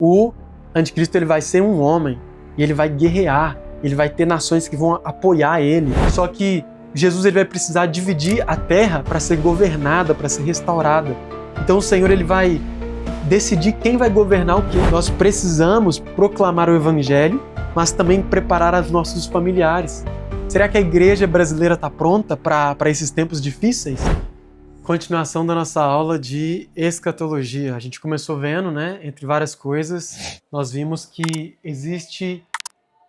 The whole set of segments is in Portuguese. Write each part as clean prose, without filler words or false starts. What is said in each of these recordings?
O anticristo ele vai ser um homem e ele vai guerrear, ele vai ter nações que vão apoiar ele. Só que Jesus ele vai precisar dividir a terra para ser governada, para ser restaurada. Então o Senhor ele vai decidir quem vai governar o quê. Nós precisamos proclamar o Evangelho, mas também preparar os nossos familiares. Será que a igreja brasileira está pronta para esses tempos difíceis? Continuação da nossa aula de escatologia. A gente começou vendo, né, entre várias coisas, nós vimos que existe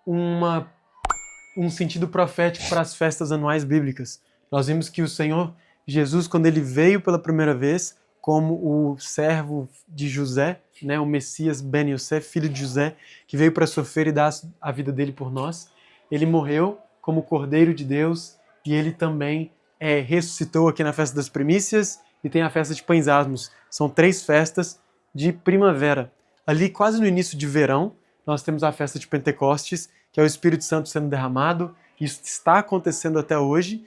um sentido profético para as festas anuais bíblicas. Nós vimos que o Senhor Jesus, quando ele veio pela primeira vez, como o servo de José, né, o Messias Ben Yosef, filho de José, que veio para sofrer e dar a vida dele por nós, ele morreu como Cordeiro de Deus e ele também ressuscitou aqui na festa das primícias e tem a festa de Pães Asmos. São 3 festas de primavera. Ali, quase no início de verão, nós temos a festa de Pentecostes, que é o Espírito Santo sendo derramado. Isso está acontecendo até hoje,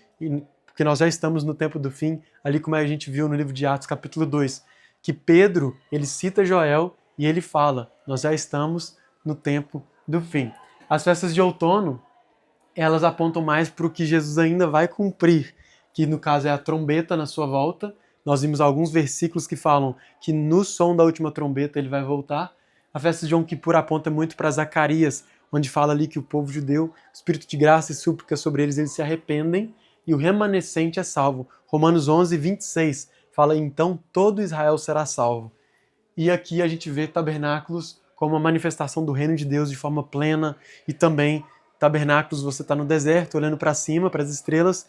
porque nós já estamos no tempo do fim, ali como a gente viu no livro de Atos, capítulo 2, que Pedro, ele cita Joel e ele fala, nós já estamos no tempo do fim. As festas de outono, elas apontam mais para o que Jesus ainda vai cumprir, que no caso é a trombeta na sua volta. Nós vimos alguns versículos que falam que no som da última trombeta ele vai voltar. A festa de Yom Kippur aponta muito para Zacarias, onde fala ali que o povo judeu, espírito de graça e súplica sobre eles se arrependem e o remanescente é salvo. Romanos 11, 26 fala, então todo Israel será salvo. E aqui a gente vê tabernáculos como uma manifestação do reino de Deus de forma plena e também tabernáculos, você está no deserto, olhando para cima, para as estrelas,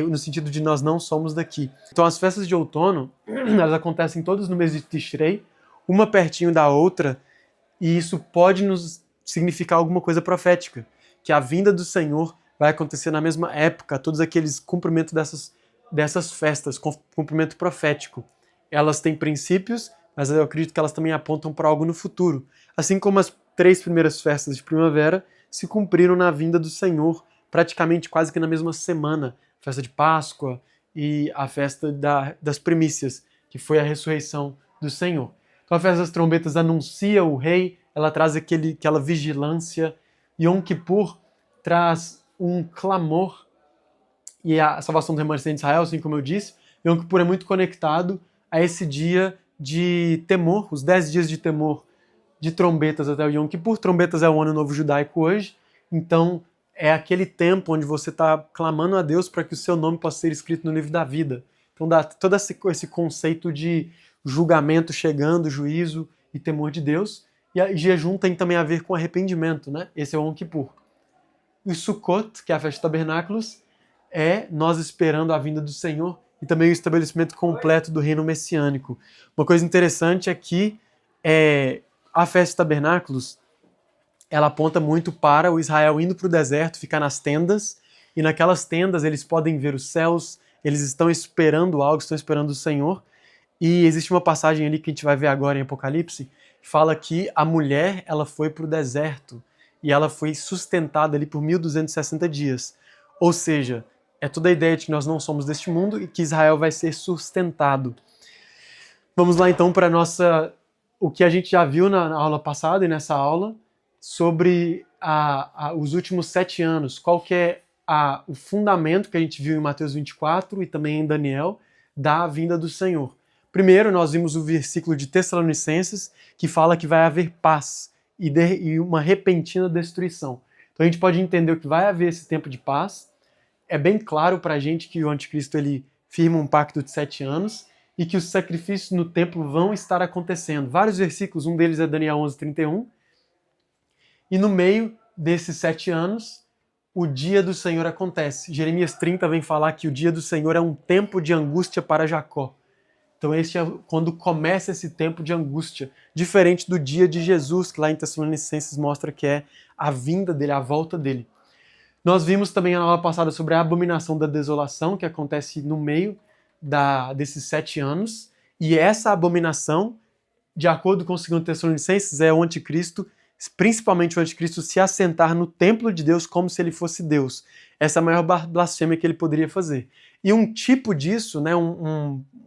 no sentido de nós não somos daqui. Então as festas de outono, elas acontecem todas no mês de Tishrei, uma pertinho da outra, e isso pode nos significar alguma coisa profética, que a vinda do Senhor vai acontecer na mesma época, todos aqueles cumprimentos dessas festas, cumprimento profético. Elas têm princípios, mas eu acredito que elas também apontam para algo no futuro. Assim como as 3 primeiras festas de primavera se cumpriram na vinda do Senhor, praticamente quase que na mesma semana, a festa de Páscoa e a festa das primícias, que foi a ressurreição do Senhor. Então a festa das trombetas anuncia o rei, ela traz aquela vigilância. Yom Kippur traz um clamor e a salvação do remanescente de Israel, assim como eu disse. Yom Kippur é muito conectado a esse dia de temor, os 10 dias de temor de trombetas até o Yom Kippur. Trombetas é o ano novo judaico hoje, então é aquele tempo onde você está clamando a Deus para que o seu nome possa ser escrito no livro da vida. Então dá todo esse conceito de julgamento chegando, juízo e temor de Deus. E jejum tem também a ver com arrependimento, né? Esse é o Yom Kippur. E o Sukkot, que é a festa de tabernáculos, é nós esperando a vinda do Senhor e também o estabelecimento completo do reino messiânico. Uma coisa interessante é que a festa de tabernáculos, ela aponta muito para o Israel indo para o deserto, ficar nas tendas, e naquelas tendas eles podem ver os céus, eles estão esperando algo, estão esperando o Senhor, e existe uma passagem ali que a gente vai ver agora em Apocalipse, que fala que a mulher, ela foi para o deserto, e ela foi sustentada ali por 1260 dias. Ou seja, é toda a ideia de que nós não somos deste mundo e que Israel vai ser sustentado. Vamos lá então para o que a gente já viu na aula passada e nessa aula, sobre os últimos 7 anos, qual que é o fundamento que a gente viu em Mateus 24 e também em Daniel, da vinda do Senhor. Primeiro, nós vimos o versículo de Tessalonicenses, que fala que vai haver paz e uma repentina destruição. Então a gente pode entender que vai haver esse tempo de paz. É bem claro para a gente que o anticristo ele firma um pacto de 7 anos e que os sacrifícios no templo vão estar acontecendo. Vários versículos, um deles é Daniel 11:31, e no meio desses 7 anos, o dia do Senhor acontece. Jeremias 30 vem falar que o dia do Senhor é um tempo de angústia para Jacó. Então este é quando começa esse tempo de angústia, diferente do dia de Jesus, que lá em Tessalonicenses mostra que é a vinda dele, a volta dele. Nós vimos também na aula passada sobre a abominação da desolação, que acontece no meio desses 7 anos, e essa abominação, de acordo com o 2 Tessalonicenses, é o anticristo principalmente o anticristo, se assentar no templo de Deus como se ele fosse Deus. Essa é a maior blasfêmia que ele poderia fazer. E um tipo disso, né,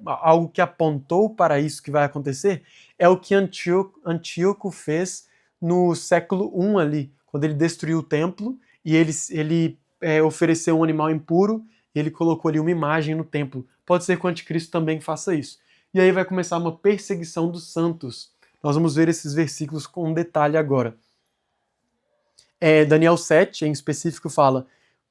algo que apontou para isso que vai acontecer, é o que Antíoco fez no século I ali, quando ele destruiu o templo e ele ofereceu um animal impuro e ele colocou ali uma imagem no templo. Pode ser que o anticristo também faça isso. E aí vai começar uma perseguição dos santos. Nós vamos ver esses versículos com detalhe agora. Daniel 7, em específico, fala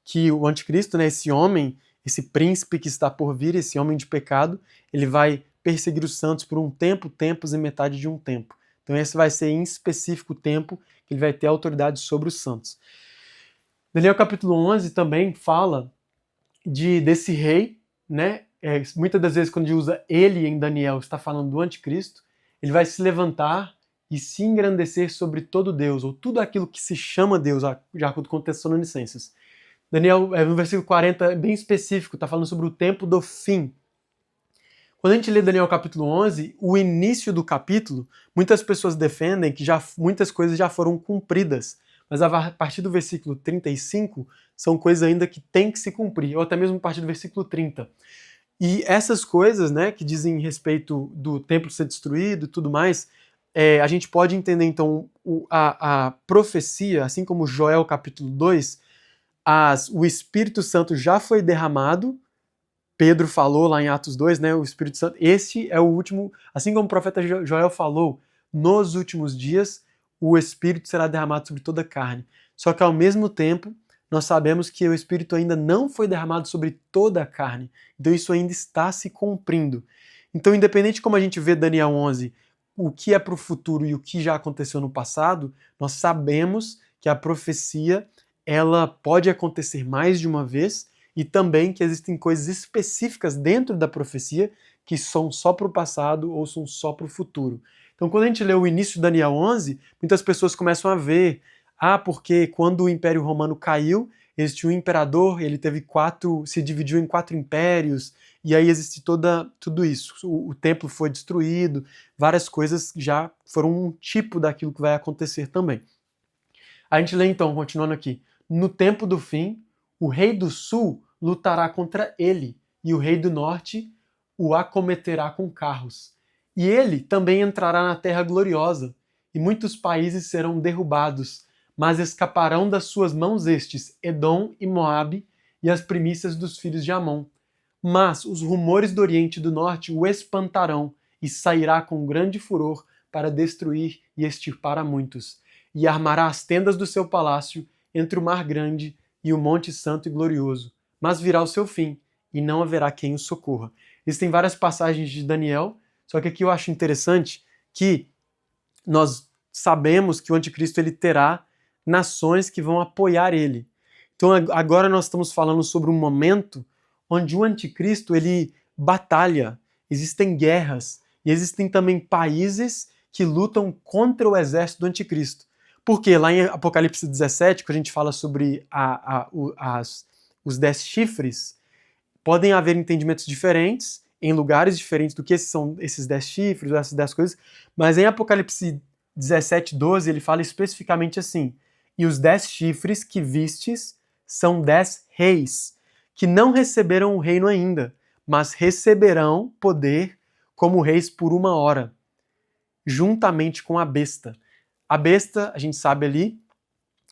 que o anticristo, né, esse homem, esse príncipe que está por vir, esse homem de pecado, ele vai perseguir os santos por um tempo, tempos e metade de um tempo. Então esse vai ser em específico o tempo que ele vai ter autoridade sobre os santos. Daniel capítulo 11 também fala desse rei, né? Muitas das vezes quando ele usa ele em Daniel, está falando do anticristo, ele vai se levantar e se engrandecer sobre todo Deus, ou tudo aquilo que se chama Deus, de acordo com Tessalonicenses. Daniel, no versículo 40, é bem específico, está falando sobre o tempo do fim. Quando a gente lê Daniel capítulo 11, o início do capítulo, muitas pessoas defendem que muitas coisas já foram cumpridas, mas a partir do versículo 35, são coisas ainda que têm que se cumprir, ou até mesmo a partir do versículo 30. E essas coisas, né, que dizem respeito do templo ser destruído e tudo mais, a gente pode entender, então, a profecia, assim como Joel capítulo 2, o Espírito Santo já foi derramado. Pedro falou lá em Atos 2, né, o Espírito Santo, esse é o último, assim como o profeta Joel falou, nos últimos dias o Espírito será derramado sobre toda a carne. Só que ao mesmo tempo, nós sabemos que o Espírito ainda não foi derramado sobre toda a carne. Então isso ainda está se cumprindo. Então, independente de como a gente vê Daniel 11, o que é para o futuro e o que já aconteceu no passado, nós sabemos que a profecia ela pode acontecer mais de uma vez, e também que existem coisas específicas dentro da profecia que são só para o passado ou são só para o futuro. Então, quando a gente lê o início de Daniel 11, muitas pessoas começam a ver, porque quando o Império Romano caiu, existiu um imperador, ele se dividiu em 4 impérios, e aí existe tudo isso. O templo foi destruído, várias coisas já foram um tipo daquilo que vai acontecer também. A gente lê então, continuando aqui, no tempo do fim, o rei do sul lutará contra ele, e o rei do norte o acometerá com carros. E ele também entrará na terra gloriosa, e muitos países serão derrubados, mas escaparão das suas mãos estes, Edom e Moabe, e as primícias dos filhos de Amon. Mas os rumores do Oriente e do Norte o espantarão, e sairá com grande furor para destruir e extirpar a muitos. E armará as tendas do seu palácio entre o mar grande e o monte santo e glorioso. Mas virá o seu fim, e não haverá quem o socorra. Existem várias passagens de Daniel, só que aqui eu acho interessante que nós sabemos que o anticristo ele terá nações que vão apoiar ele. Então agora nós estamos falando sobre um momento onde o anticristo ele batalha, existem guerras, e existem também países que lutam contra o exército do anticristo. Porque lá em Apocalipse 17, quando a gente fala sobre os 10 chifres, podem haver entendimentos diferentes, em lugares diferentes do que são esses 10 chifres, ou essas 10 coisas, mas em Apocalipse 17, 12, ele fala especificamente assim: e os 10 chifres que vistes são 10 reis, que não receberam o reino ainda, mas receberão poder como reis por 1 hora, juntamente com a besta. A besta, a gente sabe ali,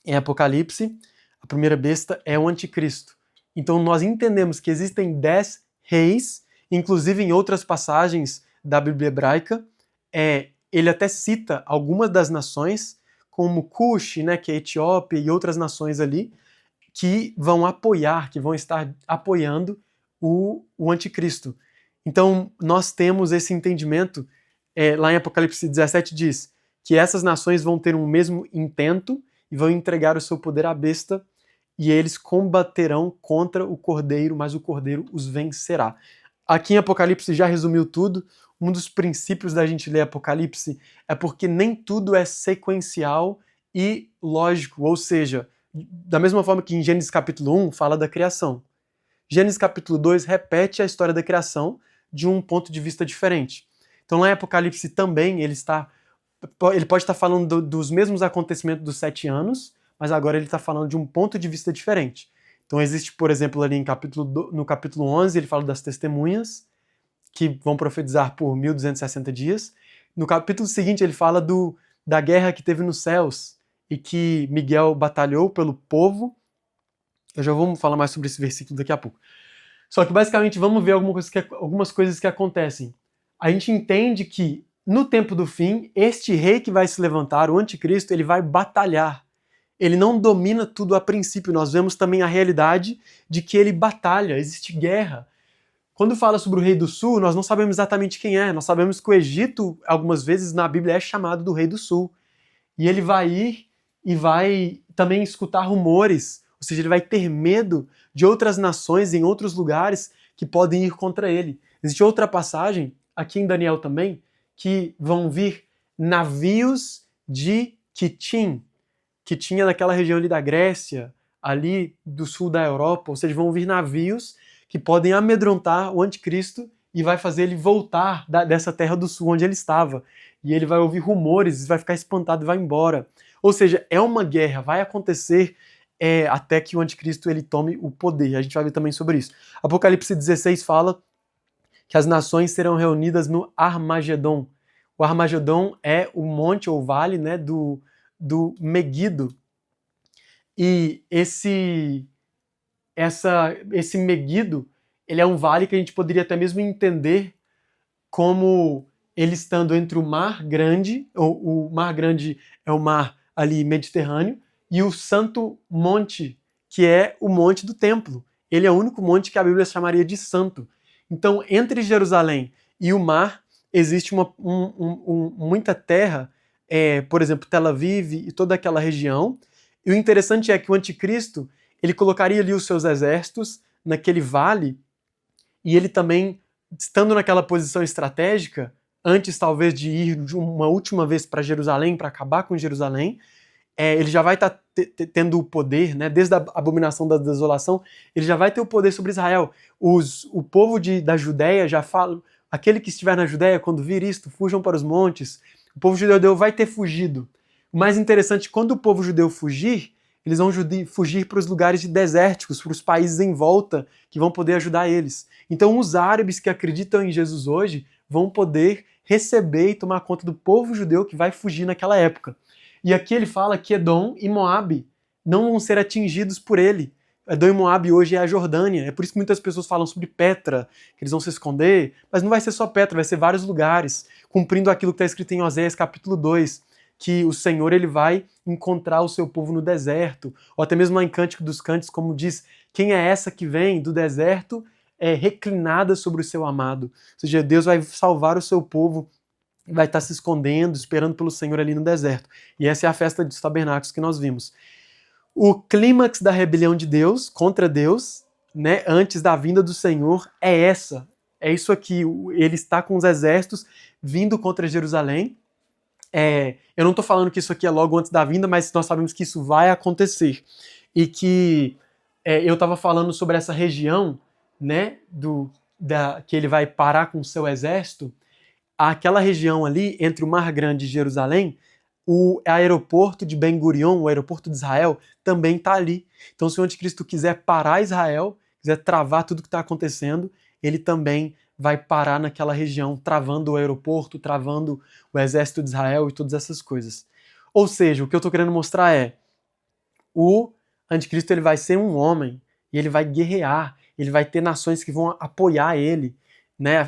em Apocalipse, a primeira besta é o anticristo. Então nós entendemos que existem 10 reis, inclusive em outras passagens da Bíblia hebraica, ele até cita algumas das nações, como Cush, né, que é a Etiópia, e outras nações ali, que vão apoiar, que vão estar apoiando o anticristo. Então nós temos esse entendimento, lá em Apocalipse 17 diz que essas nações vão ter um mesmo intento e vão entregar o seu poder à besta, e eles combaterão contra o Cordeiro, mas o Cordeiro os vencerá. Aqui em Apocalipse já resumiu tudo. Um dos princípios da gente ler Apocalipse é porque nem tudo é sequencial e lógico, ou seja, da mesma forma que em Gênesis capítulo 1 fala da criação. Gênesis capítulo 2 repete a história da criação de um ponto de vista diferente. Então lá em Apocalipse também ele está Ele pode estar falando dos mesmos acontecimentos dos 7 anos, mas agora ele está falando de um ponto de vista diferente. Então existe, por exemplo, ali no capítulo 11, ele fala das testemunhas, que vão profetizar por 1260 dias. No capítulo seguinte ele fala da guerra que teve nos céus, e que Miguel batalhou pelo povo. Eu já vou falar mais sobre esse versículo daqui a pouco. Só que basicamente vamos ver algumas coisas que acontecem. A gente entende que no tempo do fim, este rei que vai se levantar, o anticristo, ele vai batalhar. Ele não domina tudo a princípio. Nós vemos também a realidade de que ele batalha, existe guerra. Quando fala sobre o rei do sul, nós não sabemos exatamente quem é. Nós sabemos que o Egito, algumas vezes na Bíblia, é chamado do rei do sul. E ele vai ir e vai também escutar rumores, ou seja, ele vai ter medo de outras nações em outros lugares que podem ir contra ele. Existe outra passagem, aqui em Daniel também, que vão vir navios de Quitim, que tinha naquela região ali da Grécia, ali do sul da Europa, ou seja, vão vir navios que podem amedrontar o anticristo e vai fazer ele voltar dessa terra do sul onde ele estava. E ele vai ouvir rumores, vai ficar espantado e vai embora. Ou seja, é uma guerra, vai acontecer até que o anticristo ele tome o poder. A gente vai ver também sobre isso. Apocalipse 16 fala que as nações serão reunidas no Armagedon. O Armagedon é o monte ou vale, né, do Meguido. E esse Meguido, ele é um vale que a gente poderia até mesmo entender como ele estando entre o Mar Grande, o Mar Grande é o mar ali Mediterrâneo, e o Santo Monte, que é o Monte do Templo. Ele é o único monte que a Bíblia chamaria de santo. Então, entre Jerusalém e o mar, existe muita terra, por exemplo, Tel Aviv e toda aquela região. E o interessante é que o anticristo, ele colocaria ali os seus exércitos naquele vale, e ele também, estando naquela posição estratégica, antes talvez de ir de uma última vez para Jerusalém, para acabar com Jerusalém, ele já vai estar tendo o poder, né, desde a abominação da desolação, ele já vai ter o poder sobre Israel. O povo da Judéia já fala, aquele que estiver na Judéia, quando vir isto, fujam para os montes. O povo judeu vai ter fugido. O mais interessante, quando o povo judeu fugir, eles vão fugir para os lugares desérticos, para os países em volta, que vão poder ajudar eles. Então os árabes que acreditam em Jesus hoje vão poder receber e tomar conta do povo judeu que vai fugir naquela época. E aqui ele fala que Edom e Moabe não vão ser atingidos por ele. Edom e Moabe hoje é a Jordânia. É por isso que muitas pessoas falam sobre Petra, que eles vão se esconder. Mas não vai ser só Petra, vai ser vários lugares, cumprindo aquilo que está escrito em Oséias capítulo 2, que o Senhor ele vai encontrar o seu povo no deserto. Ou até mesmo lá em Cântico dos Cânticos, como diz, quem é essa que vem do deserto reclinada sobre o seu amado? Ou seja, Deus vai salvar o seu povo, vai estar se escondendo, esperando pelo Senhor ali no deserto. E essa é a festa dos tabernáculos que nós vimos. O clímax da rebelião de Deus contra Deus, né, antes da vinda do Senhor, é isso aqui. Ele está com os exércitos vindo contra Jerusalém. Eu não estou falando que isso aqui é logo antes da vinda, mas nós sabemos que isso vai acontecer. E que eu estava falando sobre essa região, né, que ele vai parar com o seu exército. Aquela região ali, entre o Mar Grande e Jerusalém, o aeroporto de Ben Gurion, o aeroporto de Israel, também está ali. Então, se o anticristo quiser parar Israel, quiser travar tudo que está acontecendo, ele também vai parar naquela região, travando o aeroporto, travando o exército de Israel e todas essas coisas. Ou seja, o que eu estou querendo mostrar é o anticristo ele vai ser um homem e ele vai guerrear, ele vai ter nações que vão apoiar ele. Né?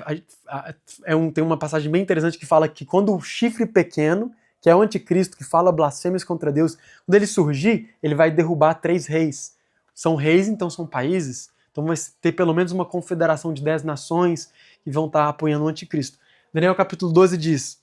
Tem uma passagem bem interessante que fala que quando o chifre pequeno, que é o anticristo, que fala blasfêmias contra Deus, quando ele surgir, ele vai derrubar 3 reis. São reis, então são países. Então vai ter pelo menos uma confederação de 10 nações que vão estar apoiando o anticristo. Daniel capítulo 12 diz: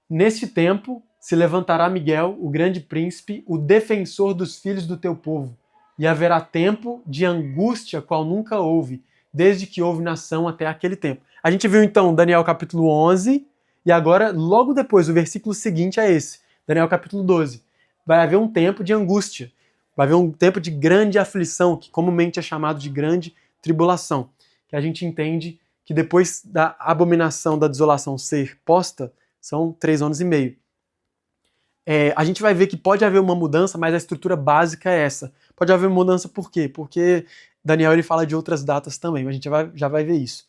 neste tempo se levantará Miguel, o grande príncipe, o defensor dos filhos do teu povo, e haverá tempo de angústia qual nunca houve, desde que houve nação até aquele tempo. A gente viu então Daniel capítulo 11, e agora, logo depois, o versículo seguinte é esse, Daniel capítulo 12. Vai haver um tempo de angústia, vai haver um tempo de grande aflição, que comumente é chamado de grande tribulação, que a gente entende que depois da abominação da desolação ser posta, são 3 anos e meio. A gente vai ver que pode haver uma mudança, mas a estrutura básica é essa. Pode haver mudança por quê? Porque Daniel ele fala de outras datas também, mas a gente já vai ver isso.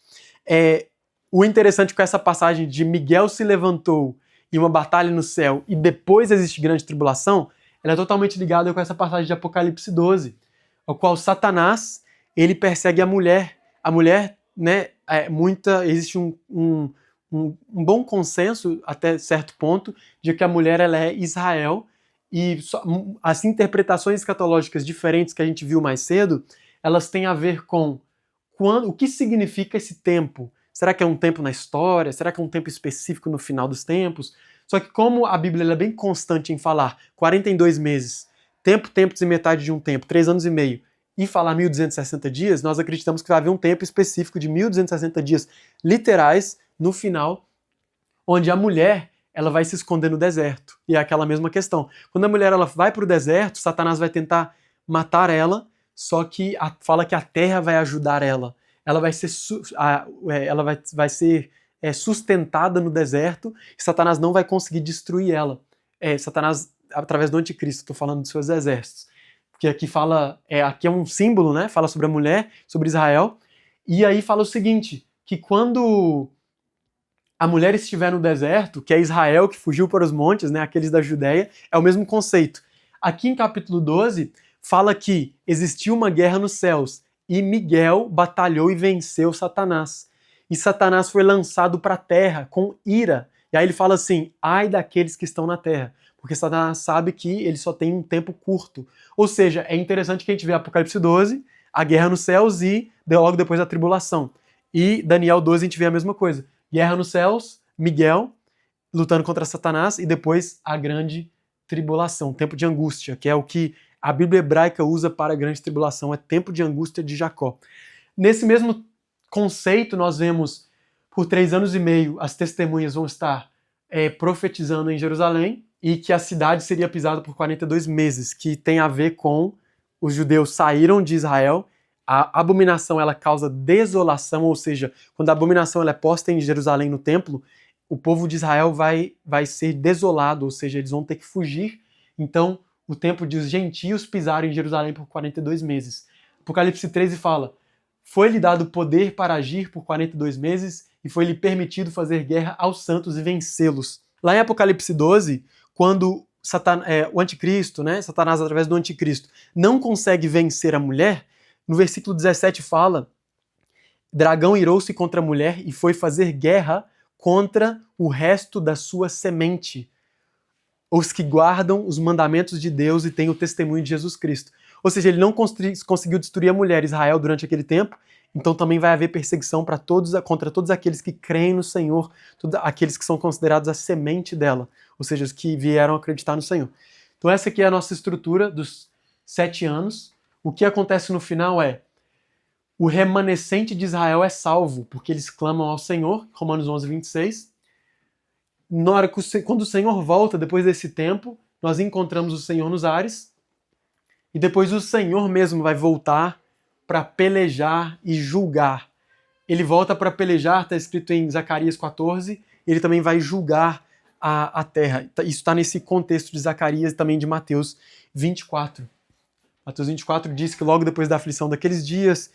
O interessante com essa passagem de Miguel se levantou e uma batalha no céu e depois existe grande tribulação, ela é totalmente ligada com essa passagem de Apocalipse 12, ao qual Satanás ele persegue a mulher. A mulher, né, existe um bom consenso até certo ponto de que a mulher ela é Israel e as interpretações escatológicas diferentes que a gente viu mais cedo, elas têm a ver com o que significa esse tempo. Será que é um tempo na história? Será que é um tempo específico no final dos tempos? Só que como a Bíblia é bem constante em falar 42 meses, tempos e metade de um tempo, 3 anos e meio, e falar 1260 dias, nós acreditamos que vai haver um tempo específico de 1260 dias literais no final, onde a mulher ela vai se esconder no deserto. E é aquela mesma questão. Quando a mulher ela vai para o deserto, Satanás vai tentar matar ela, só que fala que a terra vai ajudar ela. Ela vai ser, vai ser sustentada no deserto e Satanás não vai conseguir destruir ela. Satanás, através do anticristo, estou falando dos seus exércitos. Porque aqui aqui é um símbolo, né? Fala sobre a mulher, sobre Israel. E aí fala o seguinte, que quando a mulher estiver no deserto, que é Israel que fugiu para os montes, né? Aqueles da Judéia, é o mesmo conceito. Aqui em capítulo 12, fala que existiu uma guerra nos céus e Miguel batalhou e venceu Satanás. E Satanás foi lançado para a terra com ira. E aí ele fala assim, ai daqueles que estão na terra. Porque Satanás sabe que ele só tem um tempo curto. Ou seja, é interessante que a gente vê Apocalipse 12, a guerra nos céus e logo depois a tribulação. E Daniel 12 a gente vê a mesma coisa. Guerra nos céus, Miguel lutando contra Satanás e depois a grande tribulação, tempo de angústia, que é o que a Bíblia hebraica usa para a grande tribulação, é tempo de angústia de Jacó. Nesse mesmo conceito, nós vemos por 3 anos e meio as testemunhas vão estar profetizando em Jerusalém e que a cidade seria pisada por 42 meses, que tem a ver com os judeus saíram de Israel, a abominação ela causa desolação, ou seja, quando a abominação ela é posta em Jerusalém no templo, o povo de Israel vai ser desolado, ou seja, eles vão ter que fugir. Então, o tempo de os gentios pisarem em Jerusalém por 42 meses. Apocalipse 13 fala, foi-lhe dado poder para agir por 42 meses e foi-lhe permitido fazer guerra aos santos e vencê-los. Lá em Apocalipse 12, quando o anticristo, né, Satanás através do anticristo, não consegue vencer a mulher, no versículo 17 fala, dragão irou-se contra a mulher e foi fazer guerra contra o resto da sua semente, os que guardam os mandamentos de Deus e têm o testemunho de Jesus Cristo. Ou seja, ele não conseguiu destruir a mulher Israel durante aquele tempo, então também vai haver perseguição contra todos aqueles que creem no Senhor, aqueles que são considerados a semente dela, ou seja, os que vieram acreditar no Senhor. Então essa aqui é a nossa estrutura dos 7 anos. O que acontece no final é, o remanescente de Israel é salvo, porque eles clamam ao Senhor, Romanos 11, 26. Na hora quando o Senhor volta, depois desse tempo, nós encontramos o Senhor nos ares, e depois o Senhor mesmo vai voltar para pelejar e julgar. Ele volta para pelejar, está escrito em Zacarias 14, ele também vai julgar a terra. Isso está nesse contexto de Zacarias e também de Mateus 24. Mateus 24 diz que logo depois da aflição daqueles dias,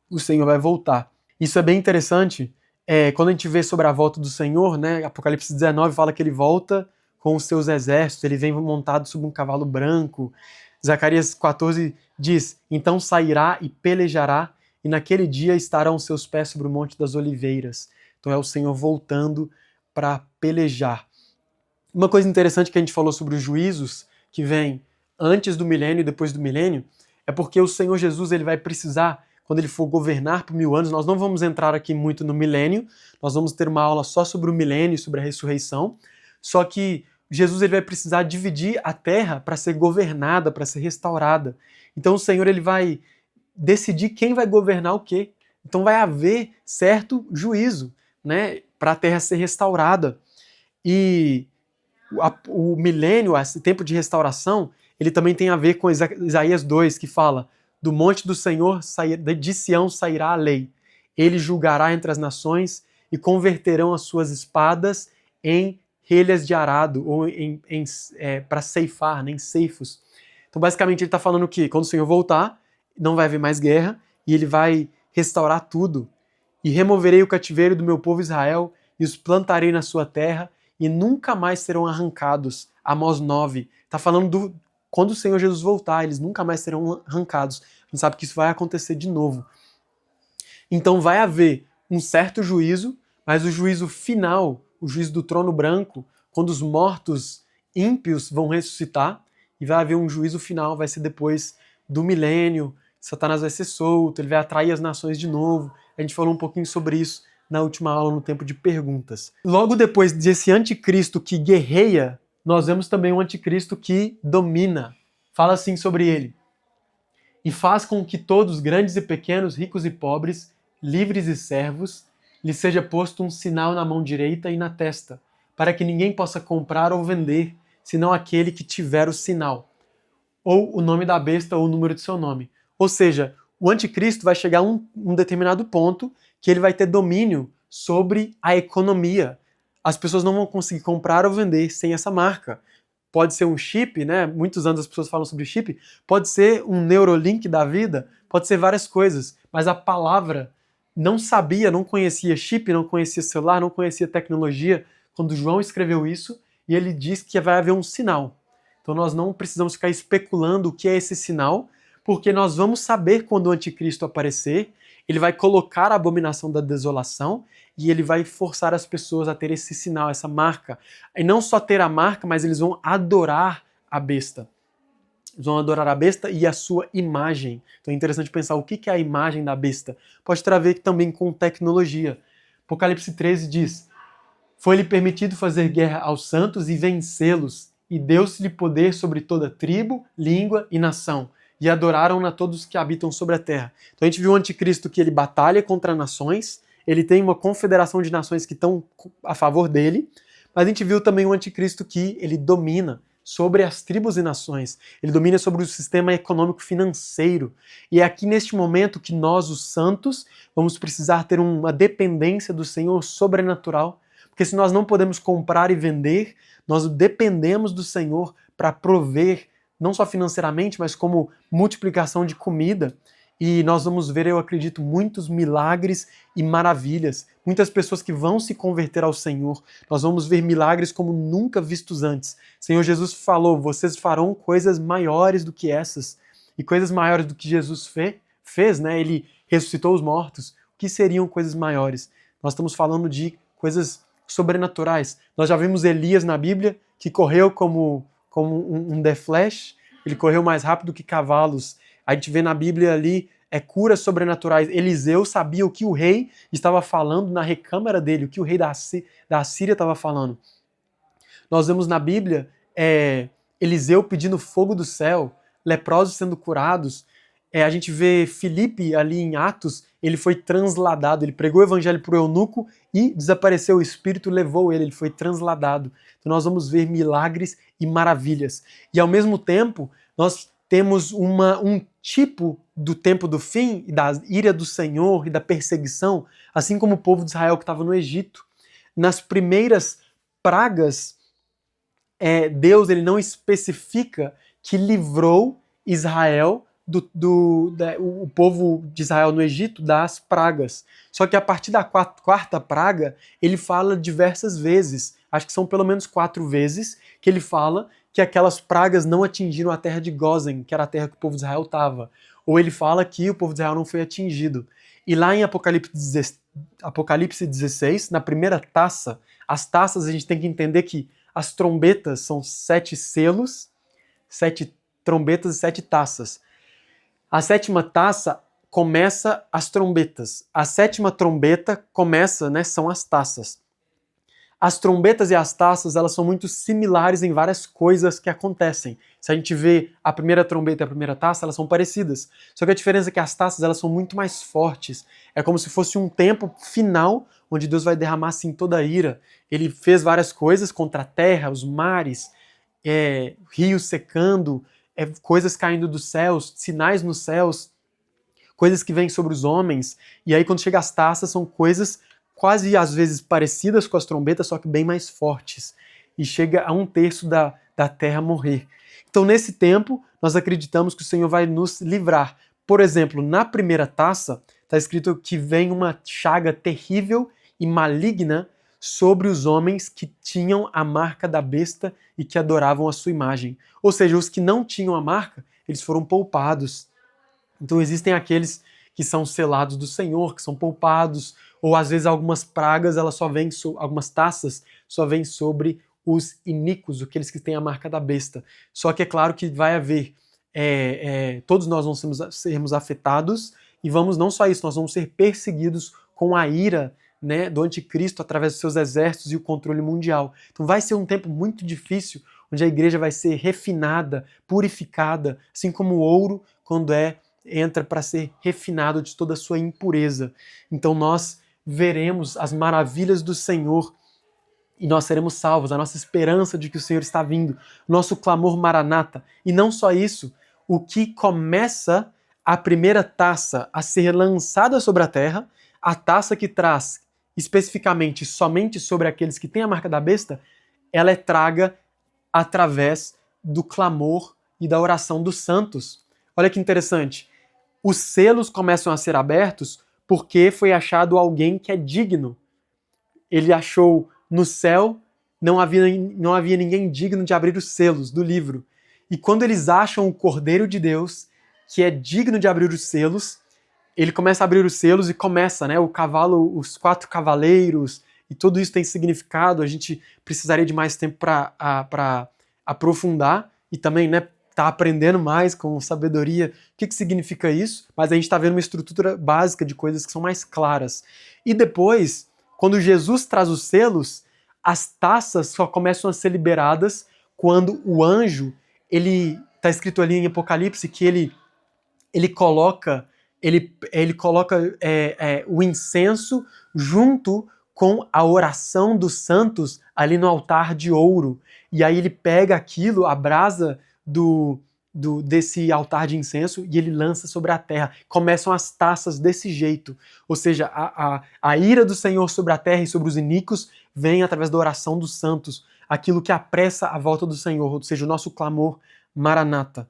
o Senhor vai voltar. Isso é bem interessante, quando a gente vê sobre a volta do Senhor, né, Apocalipse 19 fala que ele volta com os seus exércitos, ele vem montado sobre um cavalo branco. Zacarias 14 diz, então sairá e pelejará, e naquele dia estarão os seus pés sobre o Monte das Oliveiras. Então é o Senhor voltando para pelejar. Uma coisa interessante que a gente falou sobre os juízos, que vem antes do milênio e depois do milênio, é porque o Senhor Jesus ele vai precisar, quando ele for governar por 1000 anos, nós não vamos entrar aqui muito no milênio, nós vamos ter uma aula só sobre o milênio, sobre a ressurreição, só que Jesus ele vai precisar dividir a terra para ser governada, para ser restaurada. Então o Senhor ele vai decidir quem vai governar o quê. Então vai haver certo juízo, né, para a terra ser restaurada. E o milênio, esse tempo de restauração, ele também tem a ver com Isaías 2, que fala, do monte do Senhor, de Sião sairá a lei. Ele julgará entre as nações e converterão as suas espadas em relhas de arado, ou para ceifar, né, em ceifos. Então, basicamente, ele está falando que quando o Senhor voltar, não vai haver mais guerra, e ele vai restaurar tudo. E removerei o cativeiro do meu povo Israel, e os plantarei na sua terra, e nunca mais serão arrancados. Amós 9. Está falando quando o Senhor Jesus voltar, eles nunca mais serão arrancados. A gente sabe que isso vai acontecer de novo. Então vai haver um certo juízo, mas o juízo final, o juízo do trono branco, quando os mortos ímpios vão ressuscitar, e vai haver um juízo final, vai ser depois do milênio, Satanás vai ser solto, ele vai atrair as nações de novo. A gente falou um pouquinho sobre isso na última aula, no tempo de perguntas. Logo depois desse anticristo que guerreia, nós vemos também um anticristo que domina. Fala assim sobre ele: e faz com que todos, grandes e pequenos, ricos e pobres, livres e servos, lhe seja posto um sinal na mão direita e na testa, para que ninguém possa comprar ou vender, senão aquele que tiver o sinal, ou o nome da besta ou o número de seu nome. Ou seja, o anticristo vai chegar a um determinado ponto que ele vai ter domínio sobre a economia. As pessoas não vão conseguir comprar ou vender sem essa marca. Pode ser um chip, né? Muitos anos as pessoas falam sobre chip. Pode ser um Neurolink da vida. Pode ser várias coisas. Mas a palavra não sabia, não conhecia chip, não conhecia celular, não conhecia tecnologia. Quando João escreveu isso, e ele diz que vai haver um sinal. Então nós não precisamos ficar especulando o que é esse sinal, porque nós vamos saber quando o anticristo aparecer. Ele vai colocar a abominação da desolação e ele vai forçar as pessoas a ter esse sinal, essa marca. E não só ter a marca, mas eles vão adorar a besta. Eles vão adorar a besta e a sua imagem. Então é interessante pensar o que é a imagem da besta. Pode ter a ver também com tecnologia. Apocalipse 13 diz: foi-lhe permitido fazer guerra aos santos e vencê-los, e deu-se-lhe poder sobre toda tribo, língua e nação. E adoraram-na todos que habitam sobre a terra. Então a gente viu o anticristo que ele batalha contra nações, ele tem uma confederação de nações que estão a favor dele, mas a gente viu também o anticristo que ele domina sobre as tribos e nações, ele domina sobre o sistema econômico financeiro. E é aqui neste momento que nós, os santos, vamos precisar ter uma dependência do Senhor sobrenatural, porque se nós não podemos comprar e vender, nós dependemos do Senhor para prover, não só financeiramente, mas como multiplicação de comida. E nós vamos ver, eu acredito, muitos milagres e maravilhas. Muitas pessoas que vão se converter ao Senhor. Nós vamos ver milagres como nunca vistos antes. O Senhor Jesus falou: vocês farão coisas maiores do que essas. E coisas maiores do que Jesus fez, né? Ele ressuscitou os mortos. O que seriam coisas maiores? Nós estamos falando de coisas sobrenaturais. Nós já vimos Elias na Bíblia, que correu como um The Flash, ele correu mais rápido que cavalos. A gente vê na Bíblia ali curas sobrenaturais. Eliseu sabia o que o rei estava falando na recâmara dele, o que o rei da Assíria estava falando. Nós vemos na Bíblia Eliseu pedindo fogo do céu, leprosos sendo curados. A gente vê Filipe ali em Atos, ele foi transladado, ele pregou o evangelho para o eunuco e desapareceu, o Espírito levou ele foi transladado. Então nós vamos ver milagres e maravilhas. E ao mesmo tempo, nós temos um tipo do tempo do fim, e da ira do Senhor e da perseguição, assim como o povo de Israel que estava no Egito. Nas primeiras pragas, Deus ele não especifica que livrou Israel o povo de Israel no Egito das pragas. Só que a partir da quarta praga, ele fala diversas vezes, acho que são pelo menos 4 vezes, que ele fala que aquelas pragas não atingiram a terra de Gósen, que era a terra que o povo de Israel estava. Ou ele fala que o povo de Israel não foi atingido. E lá em Apocalipse 16, na primeira taça, as taças a gente tem que entender que as trombetas são 7 selos, 7 trombetas e 7 taças. A 7ª taça começa as trombetas. A 7ª trombeta começa, né, são as taças. As trombetas e as taças, elas são muito similares em várias coisas que acontecem. Se a gente vê a primeira trombeta e a primeira taça, elas são parecidas. Só que a diferença é que as taças, elas são muito mais fortes. É como se fosse um tempo final, onde Deus vai derramar assim toda a ira. Ele fez várias coisas contra a terra, os mares, rios secando, coisas caindo dos céus, sinais nos céus, coisas que vêm sobre os homens. E aí quando chega as taças, são coisas quase às vezes parecidas com as trombetas, só que bem mais fortes. e chega a 1/3 da terra morrer. Então, nesse tempo, nós acreditamos que o Senhor vai nos livrar. Por exemplo, na primeira taça, está escrito que vem uma chaga terrível e maligna sobre os homens que tinham a marca da besta e que adoravam a sua imagem. Ou seja, os que não tinham a marca, eles foram poupados. Então existem aqueles que são selados do Senhor, que são poupados, ou às vezes algumas pragas, elas só vêm algumas taças só vêm sobre os iníquos, aqueles que têm a marca da besta. Só que é claro que vai haver, todos nós vamos sermos afetados, e vamos, não só isso, nós vamos ser perseguidos com a ira, né, do anticristo através dos seus exércitos e o controle mundial. Então vai ser um tempo muito difícil, onde a igreja vai ser refinada, purificada, assim como o ouro, quando entra para ser refinado de toda a sua impureza. Então nós veremos as maravilhas do Senhor e nós seremos salvos, a nossa esperança de que o Senhor está vindo, nosso clamor maranata. E não só isso, o que começa a primeira taça a ser lançada sobre a terra, a taça que traz especificamente somente sobre aqueles que têm a marca da besta, ela é traga através do clamor e da oração dos santos. Olha que interessante. Os selos começam a ser abertos porque foi achado alguém que é digno. Ele achou no céu, não havia ninguém digno de abrir os selos do livro. E quando eles acham o Cordeiro de Deus, que é digno de abrir os selos, ele começa a abrir os selos e começa, né, o cavalo, os 4 cavaleiros, e tudo isso tem significado. A gente precisaria de mais tempo para aprofundar e também, né, tá aprendendo mais com sabedoria o que significa isso, mas a gente está vendo uma estrutura básica de coisas que são mais claras. E depois, quando Jesus traz os selos, as taças só começam a ser liberadas quando o anjo, ele está escrito ali em Apocalipse que ele coloca o incenso junto com a oração dos santos ali no altar de ouro. E aí ele pega aquilo, a brasa desse altar de incenso, e ele lança sobre a terra. Começam as taças desse jeito. Ou seja, a ira do Senhor sobre a terra e sobre os iníquos vem através da oração dos santos. Aquilo que apressa a volta do Senhor, ou seja, o nosso clamor maranata.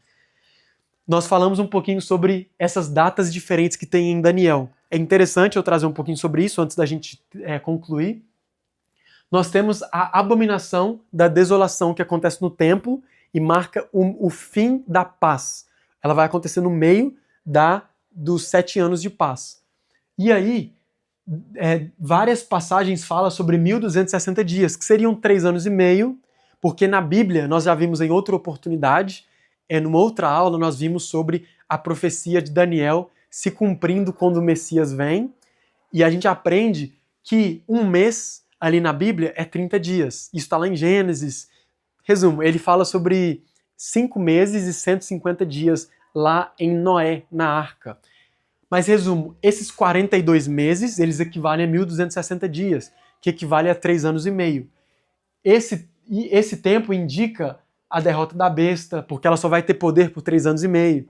Nós falamos um pouquinho sobre essas datas diferentes que tem em Daniel. É interessante eu trazer um pouquinho sobre isso antes da gente concluir. Nós temos a abominação da desolação que acontece no templo e marca o fim da paz. Ela vai acontecer no meio dos 7 anos de paz. E aí, várias passagens falam sobre 1260 dias, que seriam 3 anos e meio, porque na Bíblia, nós já vimos em outra oportunidade, numa outra aula, nós vimos sobre a profecia de Daniel se cumprindo quando o Messias vem, e a gente aprende que um mês ali na Bíblia é 30 dias. Isso está lá em Gênesis. Resumo, ele fala sobre 5 meses e 150 dias lá em Noé, na arca. Mas resumo, esses 42 meses, eles equivalem a 1260 dias, que equivale a 3 anos e meio. Esse tempo indica a derrota da besta, porque ela só vai ter poder por 3 anos e meio.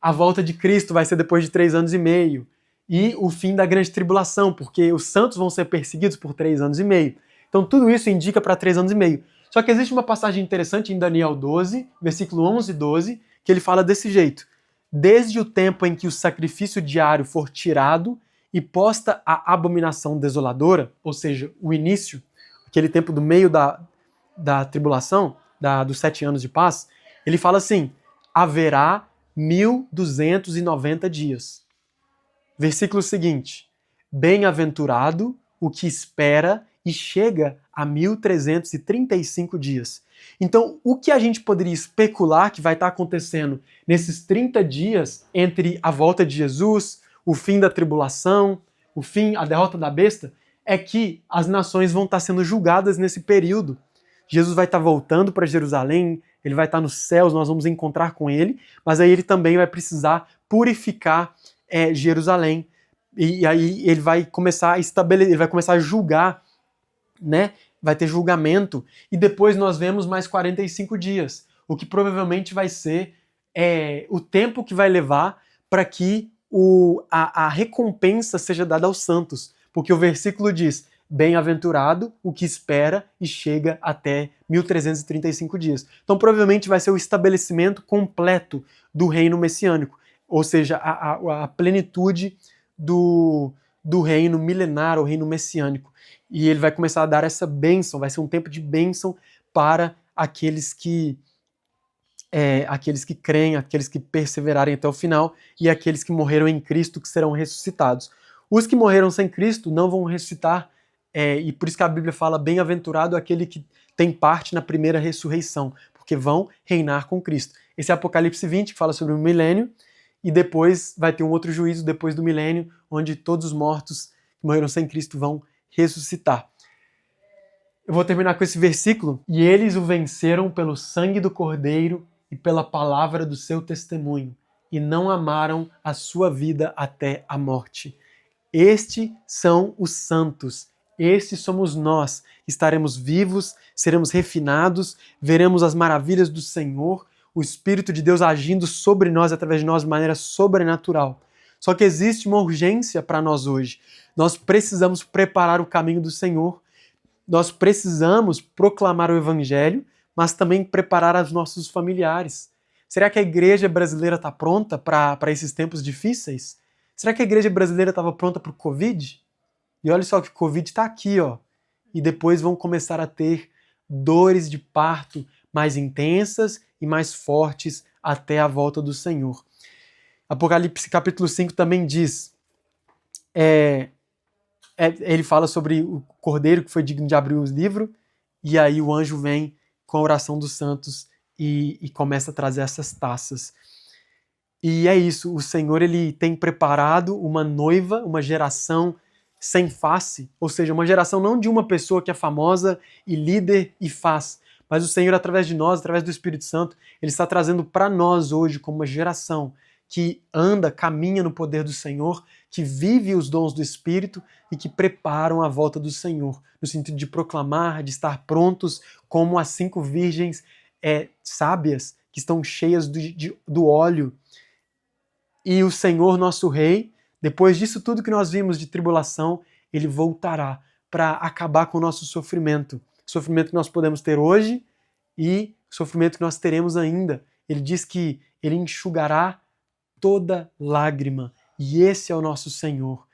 A volta de Cristo vai ser depois de 3 anos e meio. E o fim da grande tribulação, porque os santos vão ser perseguidos por 3 anos e meio. Então tudo isso indica para 3 anos e meio. Só que existe uma passagem interessante em Daniel 12, versículo 11 e 12, que ele fala desse jeito. Desde o tempo em que o sacrifício diário for tirado e posta a abominação desoladora, ou seja, o início, aquele tempo do meio da tribulação, dos 7 anos de paz, ele fala assim, haverá 1290 dias. Versículo seguinte, bem-aventurado o que espera e chega a 1335 dias. Então, o que a gente poderia especular que vai estar acontecendo nesses 30 dias entre a volta de Jesus, o fim da tribulação, a derrota da besta, é que as nações vão estar sendo julgadas nesse período. Jesus vai estar voltando para Jerusalém, ele vai estar nos céus, nós vamos encontrar com ele, mas aí ele também vai precisar purificar Jerusalém. E aí ele vai começar a estabelecer, ele vai começar a julgar, né? Vai ter julgamento, e depois nós vemos mais 45 dias, o que provavelmente vai ser o tempo que vai levar para que a recompensa seja dada aos santos, porque o versículo diz, bem-aventurado o que espera e chega até 1335 dias. Então provavelmente vai ser o estabelecimento completo do reino messiânico, ou seja, a plenitude do reino milenar, o reino messiânico. E ele vai começar a dar essa bênção, vai ser um tempo de bênção para aqueles que creem, aqueles que perseverarem até o final e aqueles que morreram em Cristo que serão ressuscitados. Os que morreram sem Cristo não vão ressuscitar, e por isso que a Bíblia fala bem-aventurado aquele que tem parte na primeira ressurreição, porque vão reinar com Cristo. Esse é Apocalipse 20, que fala sobre o milênio, e depois vai ter um outro juízo depois do milênio, onde todos os mortos que morreram sem Cristo vão ressuscitar. Eu vou terminar com esse versículo. E eles o venceram pelo sangue do Cordeiro e pela palavra do seu testemunho, e não amaram a sua vida até a morte. Estes são os santos, estes somos nós. Estaremos vivos, seremos refinados, veremos as maravilhas do Senhor, o Espírito de Deus agindo sobre nós, através de nós, de maneira sobrenatural. Só que existe uma urgência para nós hoje. Nós precisamos preparar o caminho do Senhor, nós precisamos proclamar o Evangelho, mas também preparar os nossos familiares. Será que a igreja brasileira está pronta para esses tempos difíceis? Será que a igreja brasileira estava pronta para o Covid? E olha só que o Covid está aqui, ó. E depois vão começar a ter dores de parto mais intensas e mais fortes até a volta do Senhor. Apocalipse capítulo 5 também diz, ele fala sobre o Cordeiro que foi digno de abrir o livro, e aí o anjo vem com a oração dos santos e começa a trazer essas taças. E é isso, o Senhor ele tem preparado uma noiva, uma geração sem face, ou seja, uma geração não de uma pessoa que é famosa e líder e faz, mas o Senhor, através de nós, através do Espírito Santo, ele está trazendo para nós hoje como uma geração que anda, caminha no poder do Senhor, que vive os dons do Espírito e que preparam a volta do Senhor, no sentido de proclamar, de estar prontos como as 5 virgens sábias que estão cheias do óleo. E o Senhor, nosso Rei, depois disso tudo que nós vimos de tribulação, ele voltará para acabar com o nosso sofrimento. Sofrimento que nós podemos ter hoje e sofrimento que nós teremos ainda. Ele diz que ele enxugará toda lágrima. E esse é o nosso Senhor.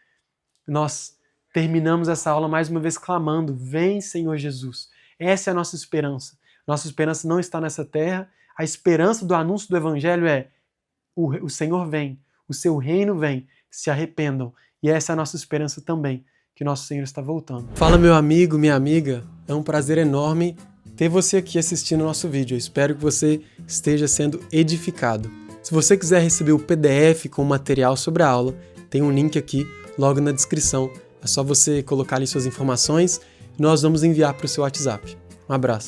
Nós terminamos essa aula mais uma vez clamando, vem Senhor Jesus. Essa é a nossa esperança. Nossa esperança não está nessa terra. A esperança do anúncio do Evangelho é o Senhor vem, o seu reino vem, se arrependam. E essa é a nossa esperança também, que nosso Senhor está voltando. Fala meu amigo, minha amiga, é um prazer enorme ter você aqui assistindo o nosso vídeo. Eu espero que você esteja sendo edificado. Se você quiser receber o PDF com o material sobre a aula, tem um link aqui logo na descrição. É só você colocar ali suas informações e nós vamos enviar para o seu WhatsApp. Um abraço.